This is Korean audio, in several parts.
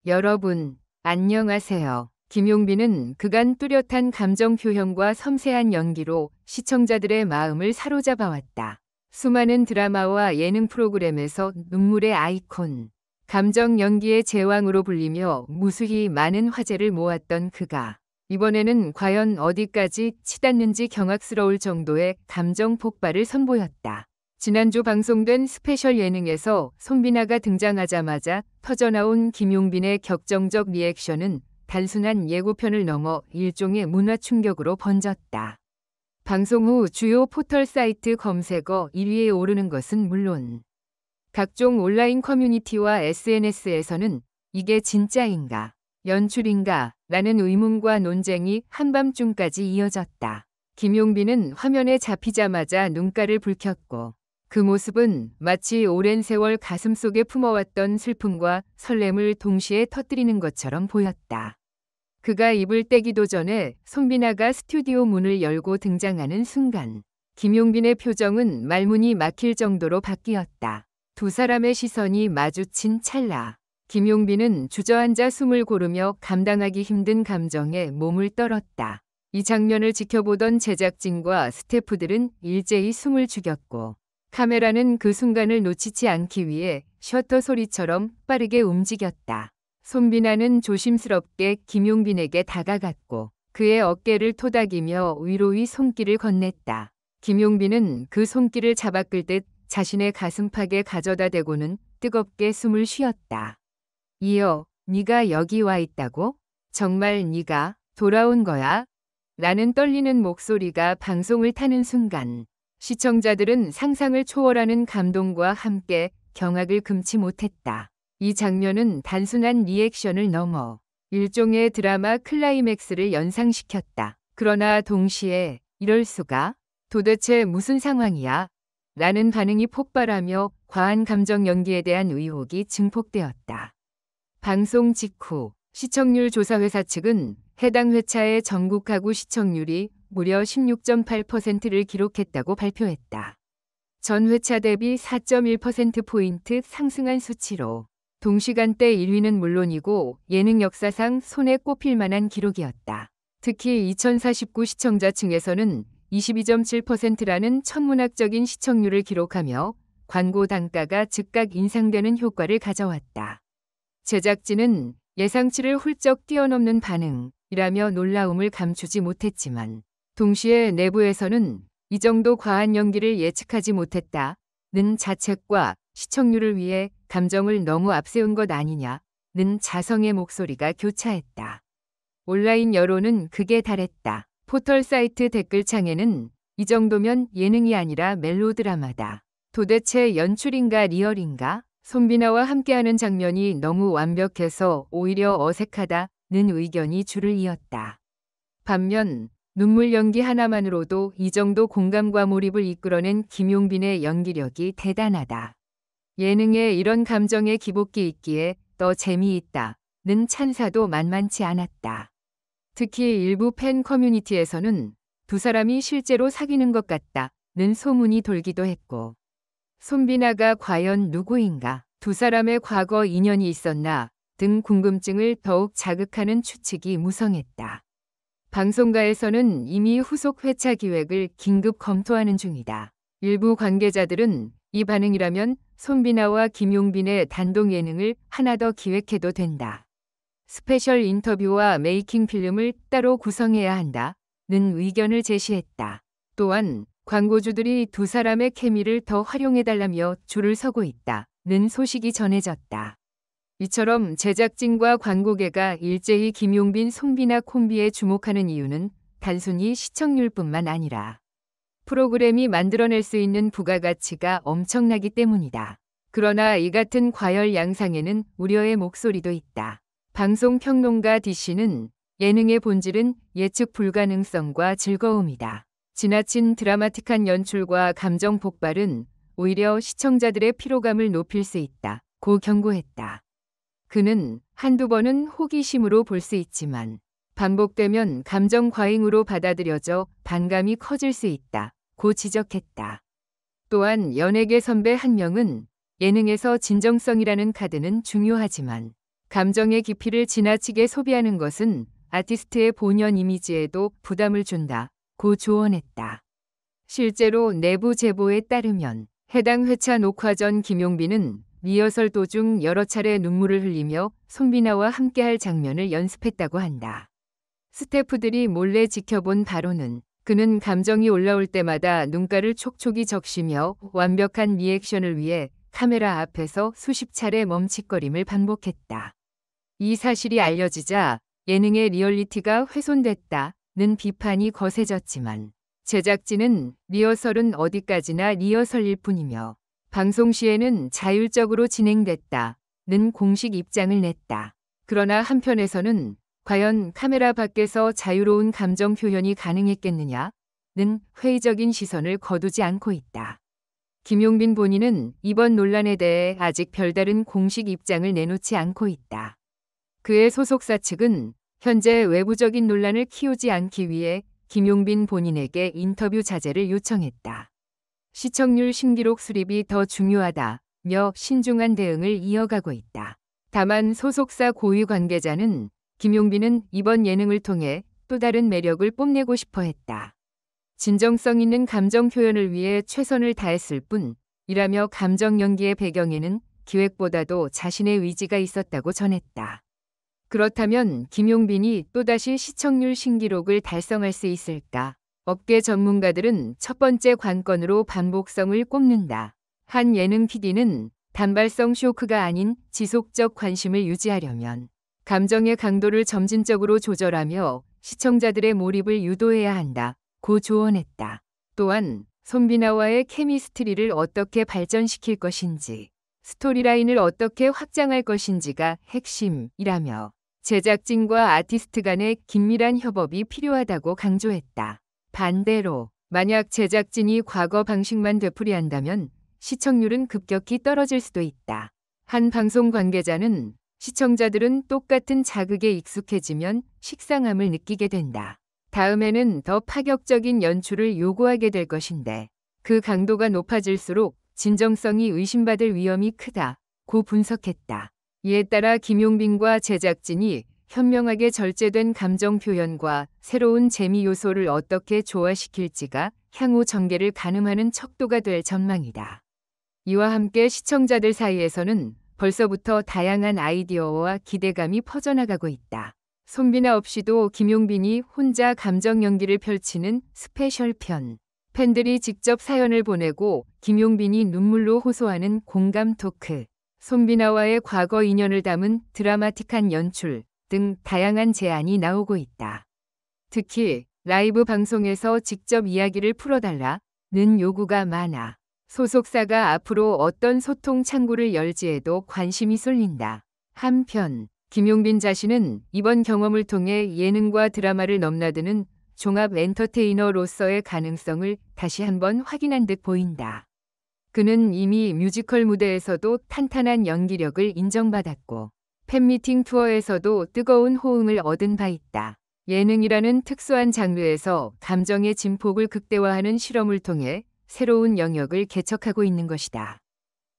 여러분, 안녕하세요. 김용빈은 그간 뚜렷한 감정 표현과 섬세한 연기로 시청자들의 마음을 사로잡아왔다. 수많은 드라마와 예능 프로그램에서 눈물의 아이콘, 감정 연기의 제왕으로 불리며 무수히 많은 화제를 모았던 그가 이번에는 과연 어디까지 치닫는지 경악스러울 정도의 감정 폭발을 선보였다. 지난주 방송된 스페셜 예능에서 손비나가 등장하자마자 터져나온 김용빈의 격정적 리액션은 단순한 예고편을 넘어 일종의 문화 충격으로 번졌다. 방송 후 주요 포털 사이트 검색어 1위에 오르는 것은 물론 각종 온라인 커뮤니티와 SNS에서는 이게 진짜인가, 연출인가 라는 의문과 논쟁이 한밤중까지 이어졌다. 김용빈은 화면에 잡히자마자 눈가를 붉혔고 그 모습은 마치 오랜 세월 가슴속에 품어왔던 슬픔과 설렘을 동시에 터뜨리는 것처럼 보였다. 그가 입을 떼기도 전에 손비나가 스튜디오 문을 열고 등장하는 순간 김용빈의 표정은 말문이 막힐 정도로 바뀌었다. 두 사람의 시선이 마주친 찰나 김용빈은 주저앉아 숨을 고르며 감당하기 힘든 감정에 몸을 떨었다. 이 장면을 지켜보던 제작진과 스태프들은 일제히 숨을 죽였고 카메라는 그 순간을 놓치지 않기 위해 셔터 소리처럼 빠르게 움직였다. 손비나는 조심스럽게 김용빈에게 다가갔고 그의 어깨를 토닥이며 위로의 손길을 건넸다. 김용빈은 그 손길을 잡아 끌듯 자신의 가슴팍에 가져다 대고는 뜨겁게 숨을 쉬었다. 이어 네가 여기 와 있다고? 정말 네가 돌아온 거야? 라는 떨리는 목소리가 방송을 타는 순간 시청자들은 상상을 초월하는 감동과 함께 경악을 금치 못했다. 이 장면은 단순한 리액션을 넘어 일종의 드라마 클라이맥스를 연상시켰다. 그러나 동시에 이럴 수가? 도대체 무슨 상황이야? 라는 반응이 폭발하며 과한 감정 연기에 대한 의혹이 증폭되었다. 방송 직후 시청률 조사 회사 측은 해당 회차의 전국 가구 시청률이 무려 16.8%를 기록했다고 발표했다. 전 회차 대비 4.1%포인트 상승한 수치로 동시간대 1위는 물론이고 예능 역사상 손에 꼽힐 만한 기록이었다. 특히 2049 시청자층에서는 22.7%라는 천문학적인 시청률을 기록하며 광고 단가가 즉각 인상되는 효과를 가져왔다. 제작진은 예상치를 훌쩍 뛰어넘는 반응이라며 놀라움을 감추지 못했지만 동시에 내부에서는 이 정도 과한 연기를 예측하지 못했다는 자책과 시청률을 위해 감정을 너무 앞세운 것 아니냐는 자성의 목소리가 교차했다. 온라인 여론은 극에 달했다. 포털 사이트 댓글창에는 이 정도면 예능이 아니라 멜로드라마다. 도대체 연출인가 리얼인가? 손비나와 함께하는 장면이 너무 완벽해서 오히려 어색하다는 의견이 줄을 이었다. 반면 눈물 연기 하나만으로도 이 정도 공감과 몰입을 이끌어낸 김용빈의 연기력이 대단하다. 예능에 이런 감정의 기복기 있기에 더 재미있다는 찬사도 만만치 않았다. 특히 일부 팬 커뮤니티에서는 두 사람이 실제로 사귀는 것 같다는 소문이 돌기도 했고 손비나가 과연 누구인가, 두 사람의 과거 인연이 있었나 등 궁금증을 더욱 자극하는 추측이 무성했다. 방송가에서는 이미 후속 회차 기획을 긴급 검토하는 중이다. 일부 관계자들은 이 반응이라면 손비나와 김용빈의 단독 예능을 하나 더 기획해도 된다. 스페셜 인터뷰와 메이킹 필름을 따로 구성해야 한다는 의견을 제시했다. 또한 광고주들이 두 사람의 케미를 더 활용해달라며 줄을 서고 있다는 소식이 전해졌다. 이처럼 제작진과 광고계가 일제히 김용빈, 손비나 콤비에 주목하는 이유는 단순히 시청률뿐만 아니라 프로그램이 만들어낼 수 있는 부가가치가 엄청나기 때문이다. 그러나 이 같은 과열 양상에는 우려의 목소리도 있다. 방송평론가 DC는 예능의 본질은 예측 불가능성과 즐거움이다. 지나친 드라마틱한 연출과 감정 폭발은 오히려 시청자들의 피로감을 높일 수 있다고 경고했다. 그는 한두 번은 호기심으로 볼 수 있지만 반복되면 감정 과잉으로 받아들여져 반감이 커질 수 있다고 지적했다. 또한 연예계 선배 한 명은 예능에서 진정성이라는 카드는 중요하지만 감정의 깊이를 지나치게 소비하는 것은 아티스트의 본연 이미지에도 부담을 준다. 고 조언했다. 실제로 내부 제보에 따르면 해당 회차 녹화 전 김용빈은 리허설 도중 여러 차례 눈물을 흘리며 손비나와 함께할 장면을 연습했다고 한다. 스태프들이 몰래 지켜본 바로는 그는 감정이 올라올 때마다 눈가를 촉촉이 적시며 완벽한 리액션을 위해 카메라 앞에서 수십 차례 멈칫거림을 반복했다. 이 사실이 알려지자 예능의 리얼리티가 훼손됐다는 비판이 거세졌지만 제작진은 리허설은 어디까지나 리허설일 뿐이며 방송 시에는 자율적으로 진행됐다는 공식 입장을 냈다. 그러나 한편에서는 과연 카메라 밖에서 자유로운 감정 표현이 가능했겠느냐는 회의적인 시선을 거두지 않고 있다. 김용빈 본인은 이번 논란에 대해 아직 별다른 공식 입장을 내놓지 않고 있다. 그의 소속사 측은 현재 외부적인 논란을 키우지 않기 위해 김용빈 본인에게 인터뷰 자제를 요청했다. 시청률 신기록 수립이 더 중요하다며 신중한 대응을 이어가고 있다. 다만 소속사 고위 관계자는 김용빈은 이번 예능을 통해 또 다른 매력을 뽐내고 싶어 했다. 진정성 있는 감정 표현을 위해 최선을 다했을 뿐이라며 감정 연기의 배경에는 기획보다도 자신의 의지가 있었다고 전했다. 그렇다면 김용빈이 또다시 시청률 신기록을 달성할 수 있을까? 업계 전문가들은 첫 번째 관건으로 반복성을 꼽는다. 한 예능 PD는 단발성 쇼크가 아닌 지속적 관심을 유지하려면 감정의 강도를 점진적으로 조절하며 시청자들의 몰입을 유도해야 한다. 고 조언했다. 또한 손비나와의 케미스트리를 어떻게 발전시킬 것인지, 스토리라인을 어떻게 확장할 것인지가 핵심이라며 제작진과 아티스트 간의 긴밀한 협업이 필요하다고 강조했다. 반대로 만약 제작진이 과거 방식만 되풀이한다면 시청률은 급격히 떨어질 수도 있다. 한 방송 관계자는 시청자들은 똑같은 자극에 익숙해지면 식상함을 느끼게 된다. 다음에는 더 파격적인 연출을 요구하게 될 것인데 그 강도가 높아질수록 진정성이 의심받을 위험이 크다고 분석했다. 이에 따라 김용빈과 제작진이 현명하게 절제된 감정 표현과 새로운 재미 요소를 어떻게 조화시킬지가 향후 전개를 가늠하는 척도가 될 전망이다. 이와 함께 시청자들 사이에서는 벌써부터 다양한 아이디어와 기대감이 퍼져나가고 있다. 손비나 없이도 김용빈이 혼자 감정 연기를 펼치는 스페셜 편, 팬들이 직접 사연을 보내고 김용빈이 눈물로 호소하는 공감 토크, 손비나와의 과거 인연을 담은 드라마틱한 연출 등 다양한 제안이 나오고 있다. 특히 라이브 방송에서 직접 이야기를 풀어달라는 요구가 많아 소속사가 앞으로 어떤 소통 창구를 열지에도 관심이 쏠린다. 한편 김용빈 자신은 이번 경험을 통해 예능과 드라마를 넘나드는 종합 엔터테이너로서의 가능성을 다시 한번 확인한 듯 보인다. 그는 이미 뮤지컬 무대에서도 탄탄한 연기력을 인정받았고 팬미팅 투어에서도 뜨거운 호응을 얻은 바 있다. 예능이라는 특수한 장르에서 감정의 진폭을 극대화하는 실험을 통해 새로운 영역을 개척하고 있는 것이다.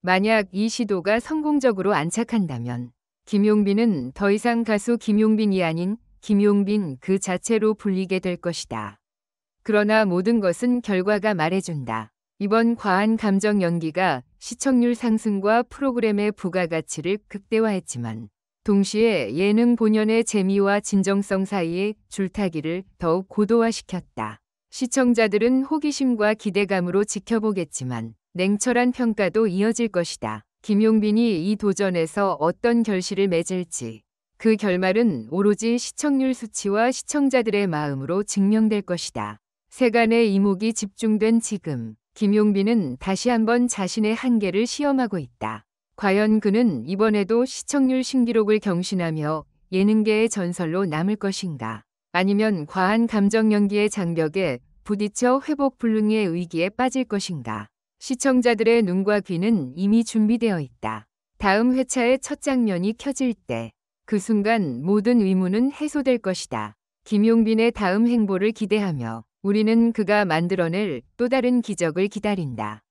만약 이 시도가 성공적으로 안착한다면 김용빈은 더 이상 가수 김용빈이 아닌 김용빈 그 자체로 불리게 될 것이다. 그러나 모든 것은 결과가 말해준다. 이번 과한 감정 연기가 시청률 상승과 프로그램의 부가가치를 극대화했지만 동시에 예능 본연의 재미와 진정성 사이의 줄타기를 더욱 고도화시켰다. 시청자들은 호기심과 기대감으로 지켜보겠지만 냉철한 평가도 이어질 것이다. 김용빈이 이 도전에서 어떤 결실을 맺을지 그 결말은 오로지 시청률 수치와 시청자들의 마음으로 증명될 것이다. 세간의 이목이 집중된 지금 김용빈은 다시 한번 자신의 한계를 시험하고 있다. 과연 그는 이번에도 시청률 신기록을 경신하며 예능계의 전설로 남을 것인가? 아니면 과한 감정 연기의 장벽에 부딪혀 회복 불능의 위기에 빠질 것인가? 시청자들의 눈과 귀는 이미 준비되어 있다. 다음 회차의 첫 장면이 켜질 때 그 순간 모든 의문은 해소될 것이다. 김용빈의 다음 행보를 기대하며 우리는 그가 만들어낼 또 다른 기적을 기다린다.